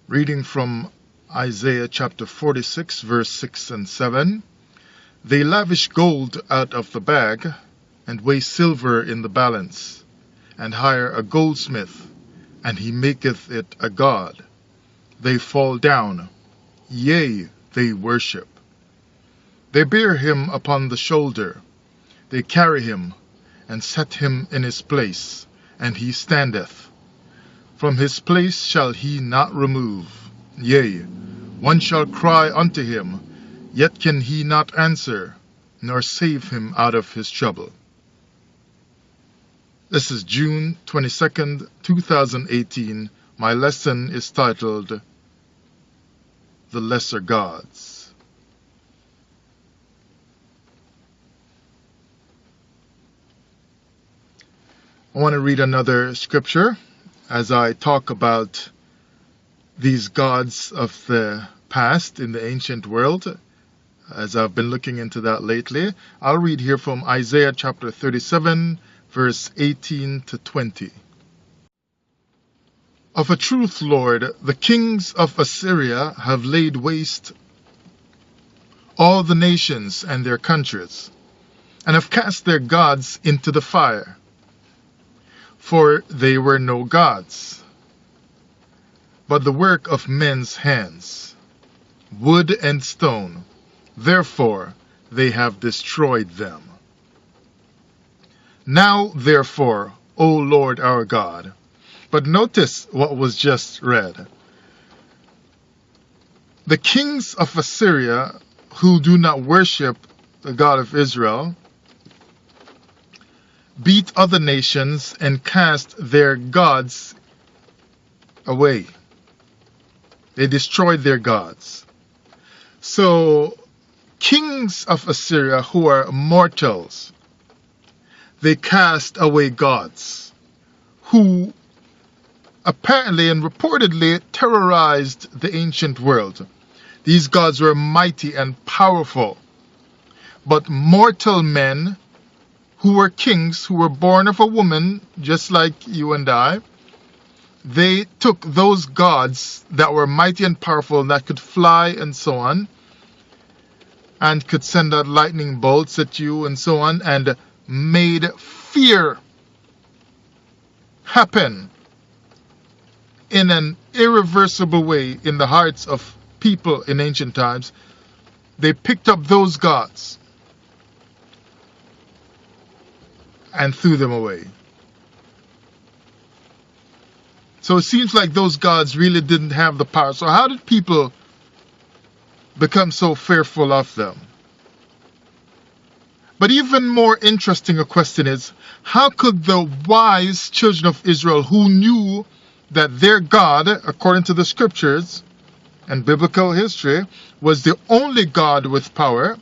Reading from Isaiah chapter 46, verse 6 and 7. They lavish gold out of the bag, and weigh silver in the balance, and hire a goldsmith, and he maketh it a god. They fall down, yea, they worship. They bear him upon the shoulder, they carry him, and set him in his place, and he standeth. From his place shall he not remove. Yea, one shall cry unto him, yet can he not answer, nor save him out of his trouble. This is June 22nd, 2018. My lesson is titled, The Lesser Gods. I want to read another scripture as I talk about these gods of the past in the ancient world, as I've been looking into that lately. I'll read here from Isaiah chapter 37, verse 18 to 20. Of a truth, Lord, the kings of Assyria have laid waste all the nations and their countries, and have cast their gods into the fire. For they were no gods, but the work of men's hands, wood and stone. Therefore they have destroyed them. Now therefore, O Lord our God. But notice what was just read. The kings of Assyria, who do not worship the God of Israel, beat other nations and cast their gods away. They destroyed their gods. So, kings of Assyria who are mortals, they cast away gods who apparently and reportedly terrorized the ancient world. These gods were mighty and powerful, but mortal men who were kings, who were born of a woman, just like you and I, they took those gods that were mighty and powerful, that could fly and so on, and could send out lightning bolts at you and so on, and made fear happen in an irreversible way in the hearts of people in ancient times. They picked up those gods and threw them away. So it seems like those gods really didn't have the power. So how did people become so fearful of them? But even more interesting a question is, how could the wise children of Israel, who knew that their God, according to the scriptures and biblical history, was the only God with power,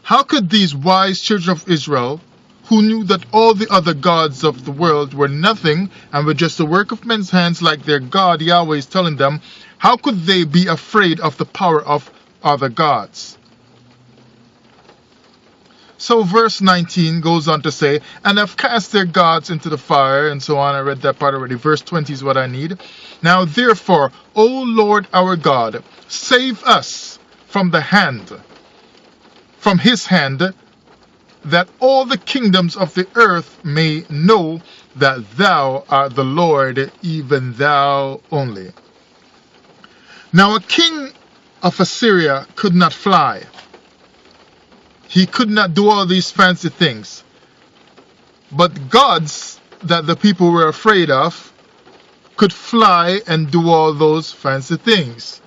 how could these wise children of Israel, who knew that all the other gods of the world were nothing and were just the work of men's hands, like their God Yahweh is telling them, how could they be afraid of the power of other gods? So verse 19 goes on to say, and have cast their gods into the fire, and so on. I read that part already. Verse 20 is what I need. Now therefore, O Lord our God, save us from his hand, that all the kingdoms of the earth may know that thou art the Lord, even thou only. Now a king of Assyria could not fly. He could not do all these fancy things. But gods that the people were afraid of could fly and do all those fancy things.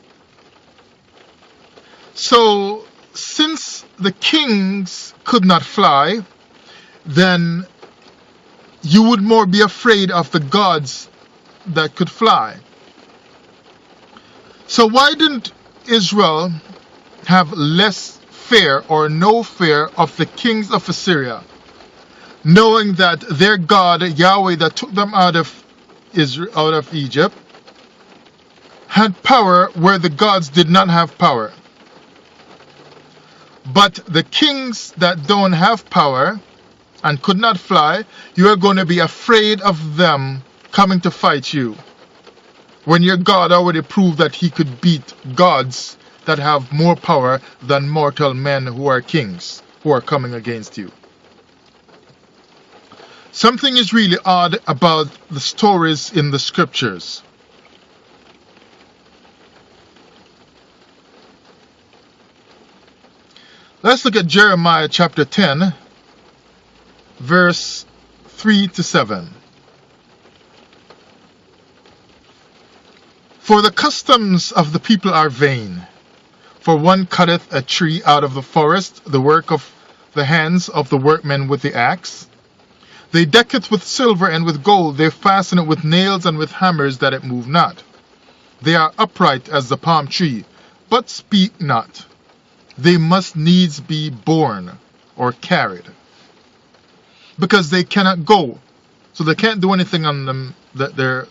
So, since the kings could not fly, then you would more be afraid of the gods that could fly. So why didn't Israel have less fear or no fear of the kings of Assyria, knowing that their God Yahweh that took them out of Egypt had power where the gods did not have power? But the kings that don't have power and could not fly, you are going to be afraid of them coming to fight you. when your God already proved that he could beat gods that have more power than mortal men who are kings, who are coming against you? Something is really odd about the stories in the scriptures. Let's look at Jeremiah chapter 10, verse 3 to 7. For the customs of the people are vain. For one cutteth a tree out of the forest, the work of the hands of the workmen with the axe. They deck it with silver and with gold, they fasten it with nails and with hammers, that it move not. They are upright as the palm tree, but speak not. They must needs be borne or carried, because they cannot go. So they can't do anything on them that they're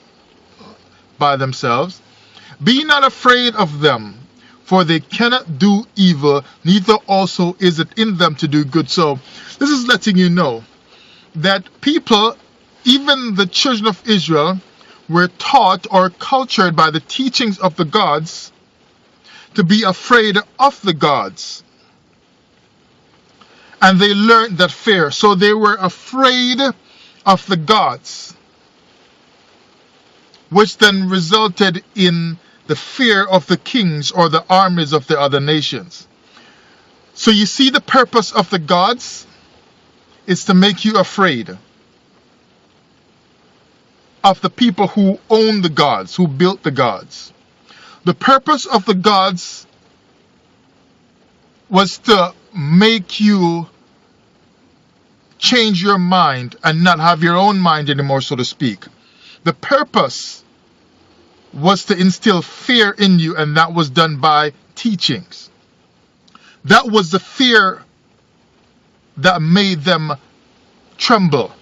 by themselves. Be not afraid of them, for they cannot do evil, neither also is it in them to do good. So this is letting you know that people, even the children of Israel, were taught or cultured by the teachings of the gods to be afraid of the gods. And they learned that fear. So they were afraid of the gods, which then resulted in the fear of the kings or the armies of the other nations. So you see, the purpose of the gods is to make you afraid of the people who own the gods, who built the gods. The purpose of the gods was to make you change your mind and not have your own mind anymore, so to speak. The purpose was to instill fear in you, and that was done by teachings. That was the fear that made them tremble.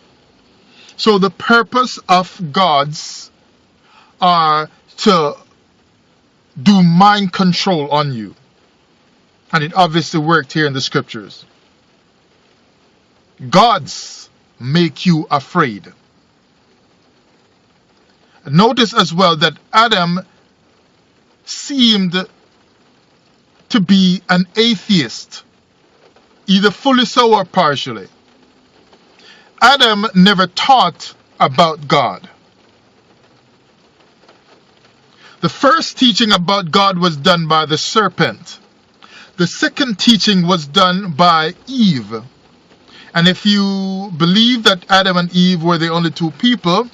So the purpose of gods are to do mind control on you. And it obviously worked here in the scriptures. Gods make you afraid. Notice as well that Adam seemed to be an atheist, either fully so or partially. Adam never taught about God. The first teaching about God was done by the serpent. The second teaching was done by Eve. And if you believe that Adam and Eve were the only two people,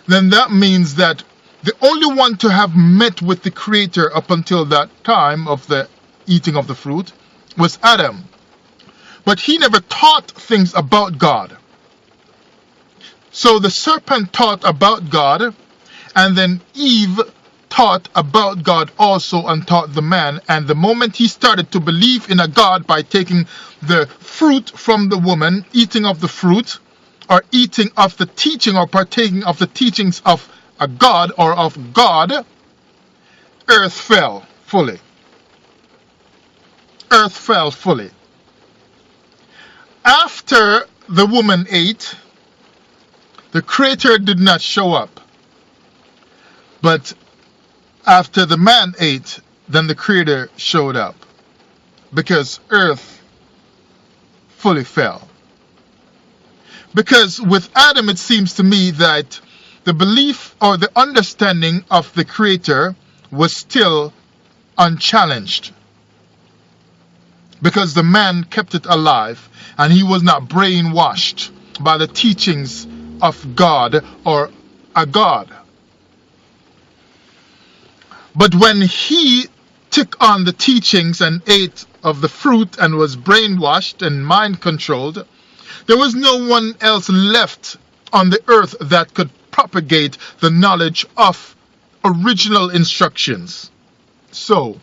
then that means that the only one to have met with the Creator up until that time of the eating of the fruit was Adam. But he never taught things about God. So the serpent taught about God, and then Eve taught about God also and taught the man. And the moment he started to believe in a God by taking the fruit from the woman, eating of the fruit, or eating of the teaching or partaking of the teachings of a God or of God, earth fell fully. Earth fell fully. After the woman ate, the Creator did not show up. But after the man ate, then the Creator showed up, because earth fully fell. Because with Adam, it seems to me that the belief or the understanding of the Creator was still unchallenged, because the man kept it alive and he was not brainwashed by the teachings of God or a God. But when he took on the teachings and ate of the fruit and was brainwashed and mind controlled, there was no one else left on the earth that could propagate the knowledge of original instructions. So,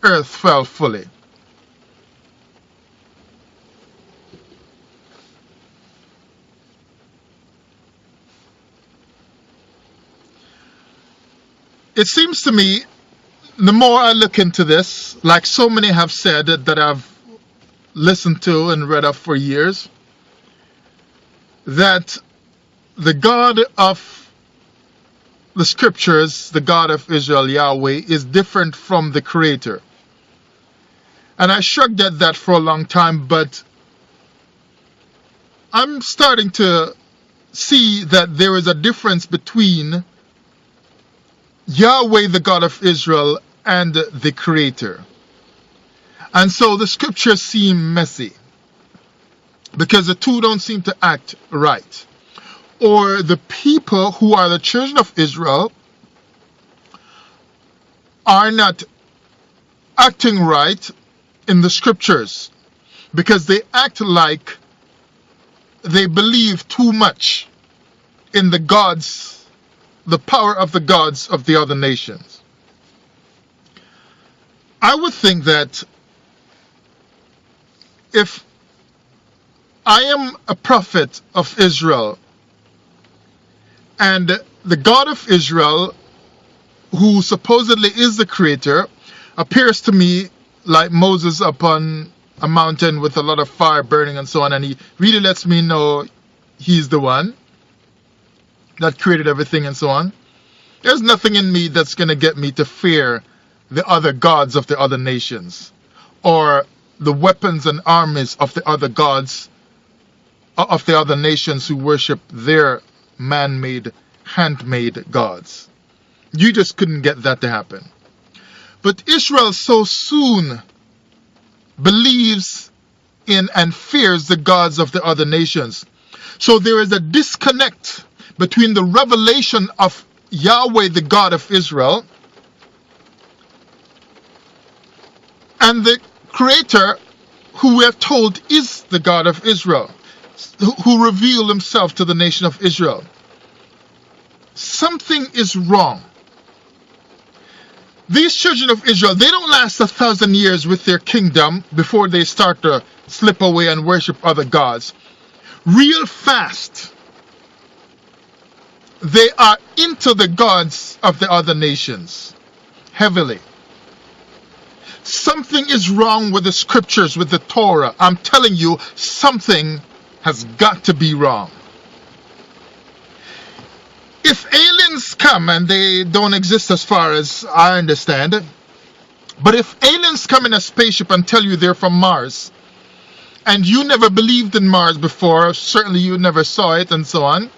earth fell fully. It seems to me, the more I look into this, like so many have said that I've listened to and read up for years, that the God of the scriptures, the God of Israel, Yahweh, is different from the Creator. And I shrugged at that for a long time, but I'm starting to see that there is a difference between Yahweh, the God of Israel, and the Creator. And so the scriptures seem messy because the two don't seem to act right. Or the people who are the children of Israel are not acting right in the scriptures because they act like they believe too much in the gods, the power of the gods of the other nations. I would think that if I am a prophet of Israel and the God of Israel, who supposedly is the Creator, appears to me like Moses upon a mountain with a lot of fire burning and so on, and he really lets me know he's the one that created everything and so on, there's nothing in me that's going to get me to fear the other gods of the other nations or the weapons and armies of the other gods of the other nations who worship their man-made, handmade gods. You just couldn't get that to happen. But Israel so soon believes in and fears the gods of the other nations. So there is a disconnect between the revelation of Yahweh, the God of Israel, and the Creator, who we are told is the God of Israel, who revealed himself to the nation of Israel. Something is wrong. These children of Israel, they don't last 1,000 years with their kingdom before they start to slip away and worship other gods. Real fast, they are into the gods of the other nations, heavily. Something is wrong with the scriptures, with the Torah. I'm telling you, something has got to be wrong. If aliens come, and they don't exist as far as I understand it, but if aliens come in a spaceship and tell you they're from Mars, and you never believed in Mars before, certainly you never saw it and so on,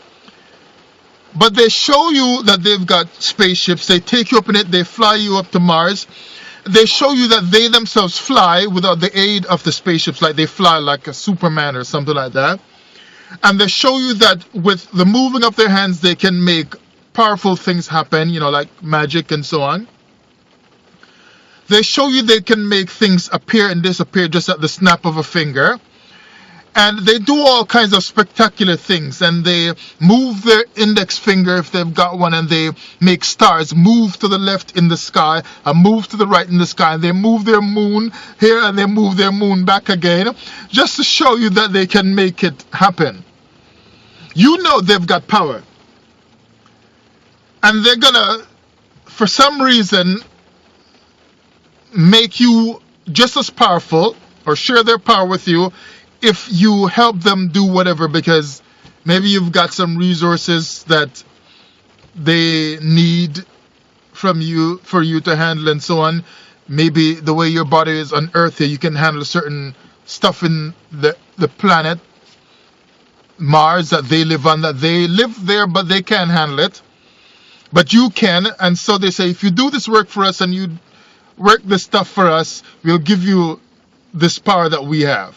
but they show you that they've got spaceships, they take you up in it, they fly you up to Mars, they show you that they themselves fly without the aid of the spaceships, like they fly like a Superman or something like that. And they show you that with the moving of their hands, they can make powerful things happen, you know, like magic and so on. They show you they can make things appear and disappear just at the snap of a finger. And they do all kinds of spectacular things. And they move their index finger, if they've got one, and they make stars move to the left in the sky and move to the right in the sky. And they move their moon here and they move their moon back again, just to show you that they can make it happen. You know they've got power. And they're gonna, for some reason, make you just as powerful or share their power with you if you help them do whatever, because maybe you've got some resources that they need from you for you to handle and so on. Maybe the way your body is on Earth here, you can handle certain stuff in the planet Mars that they live on, that they live there but they can't handle it, but you can. And so they say, if you do this work for us and you work this stuff for us, we'll give you this power that we have.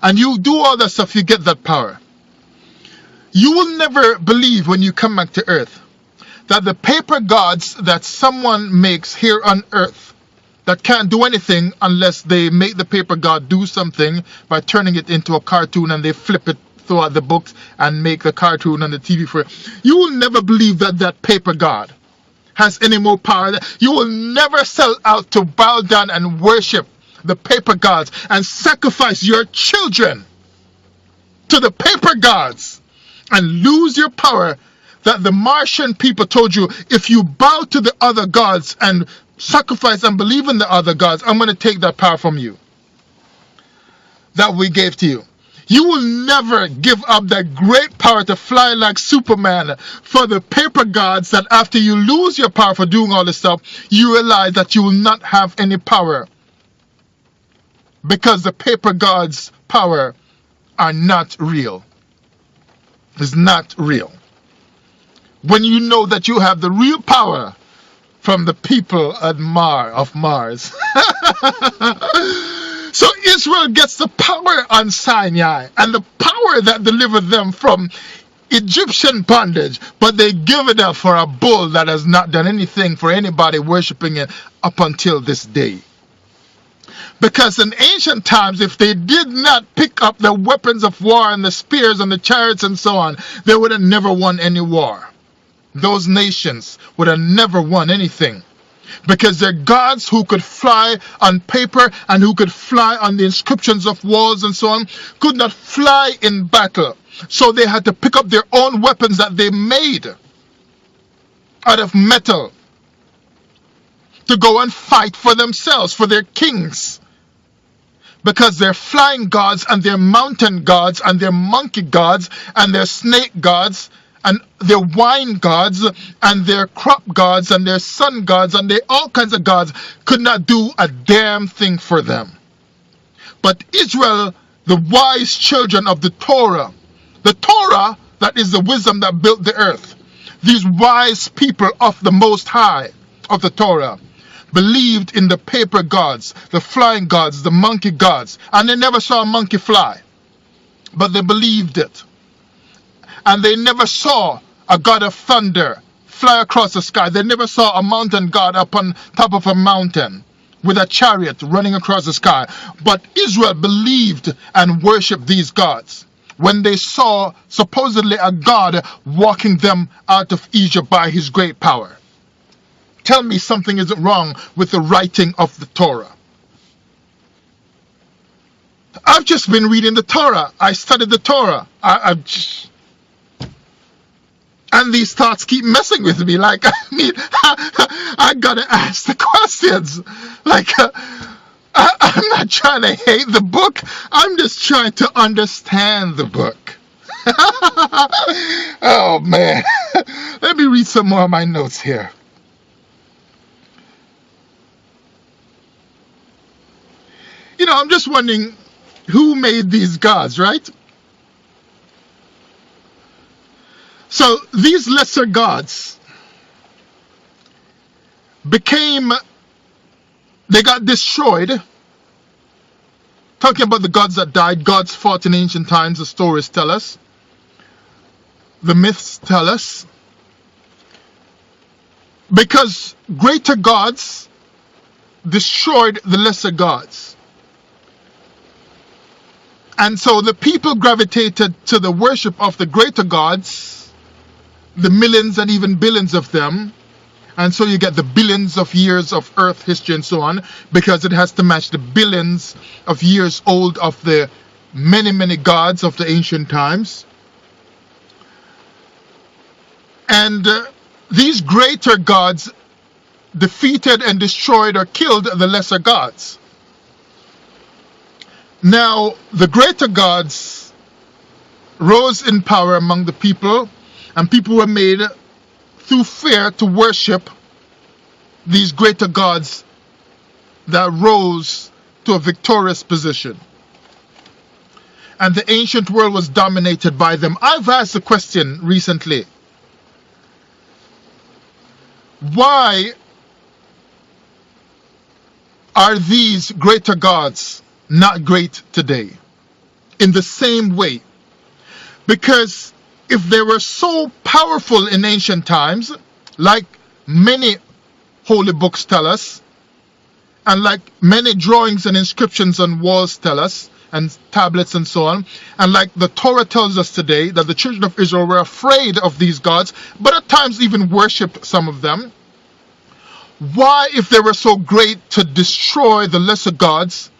And you do all that stuff, you get that power. You will never believe when you come back to Earth that the paper gods that someone makes here on Earth that can't do anything unless they make the paper god do something by turning it into a cartoon, and they flip it throughout the books and make the cartoon on the TV for it. You will never believe that that paper god has any more power. You will never sell out to bow down and worship the paper gods and sacrifice your children to the paper gods and lose your power that the Martian people told you, if you bow to the other gods and sacrifice and believe in the other gods, I'm going to take that power from you that we gave to you. You will never give up that great power to fly like Superman for the paper gods that after you lose your power for doing all this stuff, you realize that you will not have any power. Because the paper gods' power are not real. It's not real. When you know that you have the real power from the people of Mars. So Israel gets the power on Sinai and the power that delivered them from Egyptian bondage, but they give it up for a bull that has not done anything for anybody worshiping it up until this day. Because in ancient times, if they did not pick up the weapons of war and the spears and the chariots and so on, they would have never won any war. Those nations would have never won anything. Because they're gods who could fly on paper and who could fly on the inscriptions of walls and so on, could not fly in battle. So they had to pick up their own weapons that they made out of metal to go and fight for themselves, for their kings. Because they're flying gods and they're mountain gods and they're monkey gods and they're snake gods and their wine gods and their crop gods and their sun gods and they all kinds of gods could not do a damn thing for them. But Israel, the wise children of the Torah that is the wisdom that built the earth, these wise people of the Most High of the Torah believed in the paper gods, the flying gods, the monkey gods, and they never saw a monkey fly, but they believed it. And they never saw a god of thunder fly across the sky. They never saw a mountain god up on top of a mountain with a chariot running across the sky. But Israel believed and worshipped these gods when they saw supposedly a god walking them out of Egypt by his great power. Tell me something isn't wrong with the writing of the Torah. I've just been reading the Torah. I studied the Torah. And these thoughts keep messing with me. Like, I gotta ask the questions. Like, I'm not trying to hate the book. I'm just trying to understand the book. Oh, man. Let me read some more of my notes here. You know, I'm just wondering who made these gods, right? So these lesser gods they got destroyed. Talking about the gods that died, gods fought in ancient times, the stories tell us. The myths tell us. Because greater gods destroyed the lesser gods. And so the people gravitated to the worship of the greater gods, the millions and even billions of them. And so you get the billions of years of earth history and so on, because it has to match the billions of years old of the many, many gods of the ancient times. And these greater gods defeated and destroyed or killed the lesser gods. Now, the greater gods rose in power among the people, and people were made through fear to worship these greater gods that rose to a victorious position. And the ancient world was dominated by them. I've asked the question recently, why are these greater gods not great today in the same way? Because if they were so powerful in ancient times, like many holy books tell us, and like many drawings and inscriptions on walls tell us, and tablets and so on, and like the Torah tells us today that the children of Israel were afraid of these gods, but at times even worshipped some of them, why, if they were so great to destroy the lesser gods,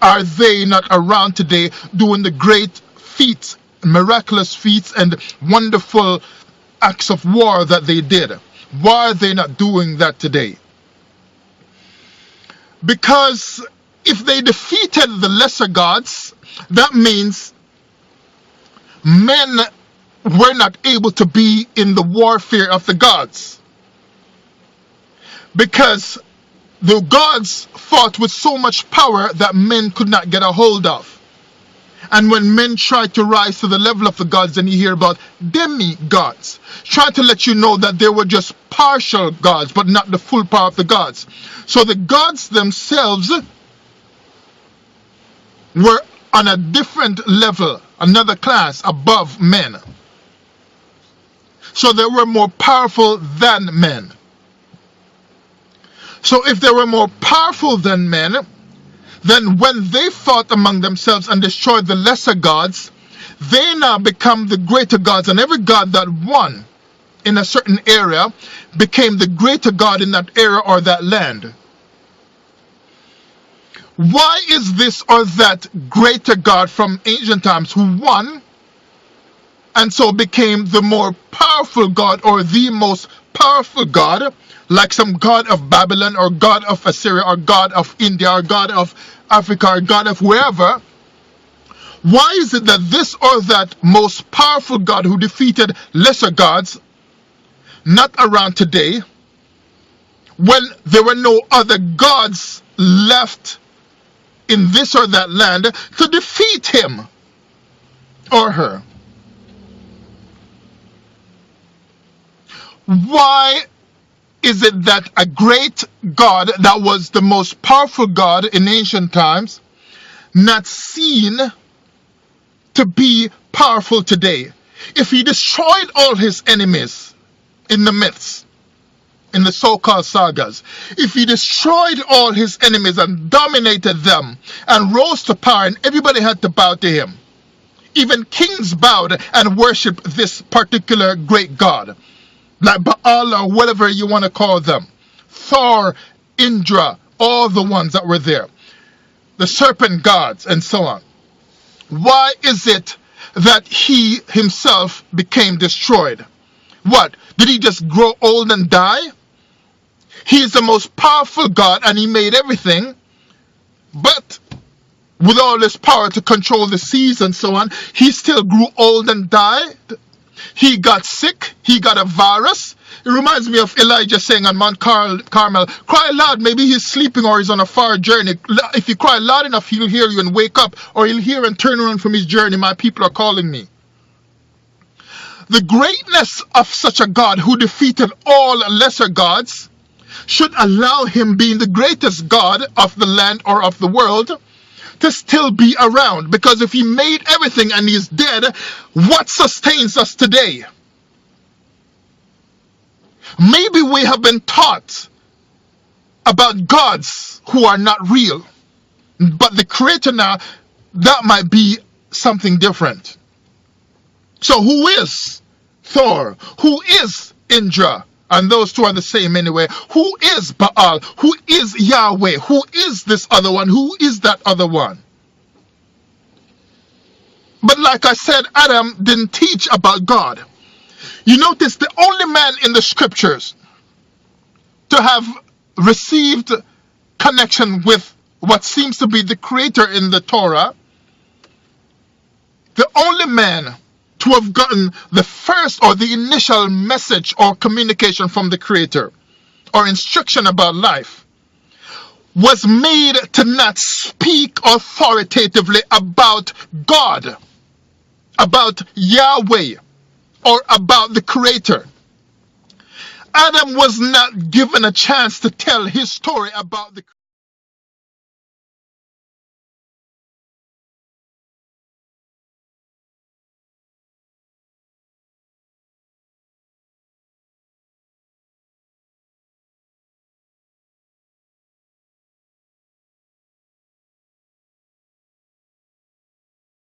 are they not around today doing the great feats, miraculous feats and wonderful acts of war that they did? Why are they not doing that today? Because if they defeated the lesser gods, that means men were not able to be in the warfare of the gods, because the gods fought with so much power that men could not get a hold of. And when men try to rise to the level of the gods, then you hear about demi-gods, trying to let you know that they were just partial gods, but not the full power of the gods. So the gods themselves were on a different level, another class above men. So they were more powerful than men. So if they were more powerful than men, then when they fought among themselves and destroyed the lesser gods, they now become the greater gods, and every god that won in a certain area became the greater god in that area or that land. Why is this or that greater god from ancient times who won and so became the more powerful god or the most powerful god, like some god of Babylon or god of Assyria or god of India or god of Africa or god of wherever? Why is it that this or that most powerful god who defeated lesser gods not around today, when there were no other gods left in this or that land to defeat him or her? Why is it that a great God that was the most powerful God in ancient times not seen to be powerful today? If he destroyed all his enemies in the myths, in the so-called sagas, if he destroyed all his enemies and dominated them and rose to power and everybody had to bow to him, even kings bowed and worshipped this particular great God, like Baal or whatever you want to call them, Thor, Indra, all the ones that were there, the serpent gods and so on. Why is it that he himself became destroyed? What? Did he just grow old and die? He is the most powerful God and he made everything, but with all this power to control the seas and so on, he still grew old and died. He got sick. He got a virus. It reminds me of Elijah saying on Mount Carmel, cry loud. Maybe he's sleeping or he's on a far journey. If you cry loud enough, he'll hear you and wake up, or he'll hear and turn around from his journey. My people are calling me. The greatness of such a God who defeated all lesser gods should allow him, being the greatest God of the land or of the world, to still be around. Because if he made everything and he's dead, what sustains us today? Maybe we have been taught about gods who are not real, but the creator now, that might be something different. So who is Thor? Who is Indra? And those two are the same anyway. Who is Baal? Who is Yahweh? Who is this other one? Who is that other one? But like I said, Adam didn't teach about God. You notice the only man in the scriptures to have received connection with what seems to be the creator in the Torah, the only man to have gotten the first or the initial message or communication from the creator or instruction about life, was made to not speak authoritatively about God, about Yahweh, or about the creator. Adam was not given a chance to tell his story about the creator.